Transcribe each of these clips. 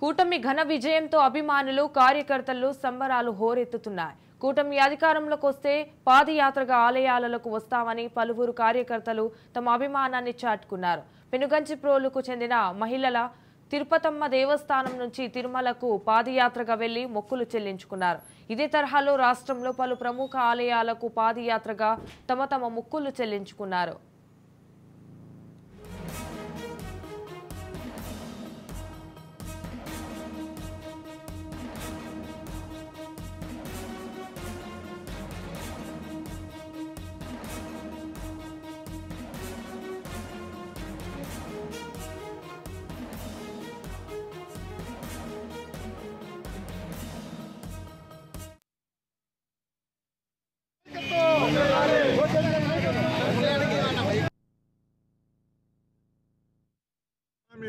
కూటమి ఘన విజయంతో అభిమానులు కార్యకర్తలు సంబరాలు హోరెత్తుతున్నాయి. కూటమి అధికారంలోకి వస్తే పాదయాత్రగా ఆలయాలకు వస్తామని పలువురు కార్యకర్తలు తమ అభిమానాన్ని చాటుకున్నారు. పెనుగంచిప్రోలుకు చెందిన మహిళల తిరుపతమ్మ దేవస్థానం నుంచి తిరుమలకు పాదయాత్రగా వెళ్లి మొక్కులు చెల్లించుకున్నారు. ఇదే తరహాలో రాష్ట్రంలో పలు ప్రముఖ ఆలయాలకు పాదయాత్రగా తమ మొక్కులు చెల్లించుకున్నారు.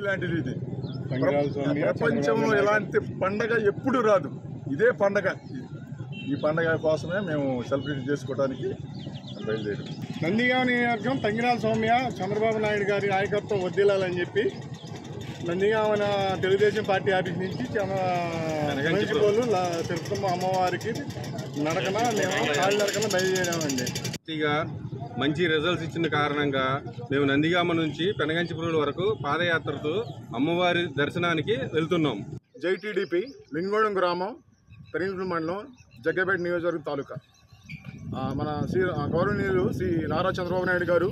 లాంటిది ఇది ప్రపంచంలో ఇలాంటి పండగ ఎప్పుడు రాదు. ఇదే పండగ. ఈ పండగ కోసమే మేము సెలబ్రేట్ చేసుకోవడానికి బయలుదేరి నందిగామ నియోజకవర్గం తంగిరాల సౌమ్య చంద్రబాబు నాయుడు గారి నాయకత్వం వర్ధిల్లాలని చెప్పి నందిగామ తెలుగుదేశం పార్టీ ఆఫీస్ నుంచి తిరుపతమ్మ అమ్మవారికి నడకన మేము కాళ్ళ నడకన బయలుదేరామండి. మంచి రిజల్ట్స్ ఇచ్చిన కారణంగా మేము నందిగామ నుంచి పెనగంచిప్రోలు వరకు పాదయాత్రతో అమ్మవారి దర్శనానికి వెళ్తున్నాం. జైటీడీపీ లింగోళం గ్రామం పెనగంచిప్రోలు మండలం జగ్గపేట నియోజకవర్గం తాలూకా. మన గౌరవనీయులు శ్రీ నారా చంద్రబాబు నాయుడు గారు,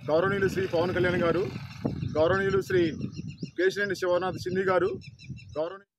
గౌరవనీయులు శ్రీ పవన్ కళ్యాణ్ గారు, గౌరవనీయులు శ్రీ కేశినేని శివనాథ్ సింధి గారు, గౌరవనీయులు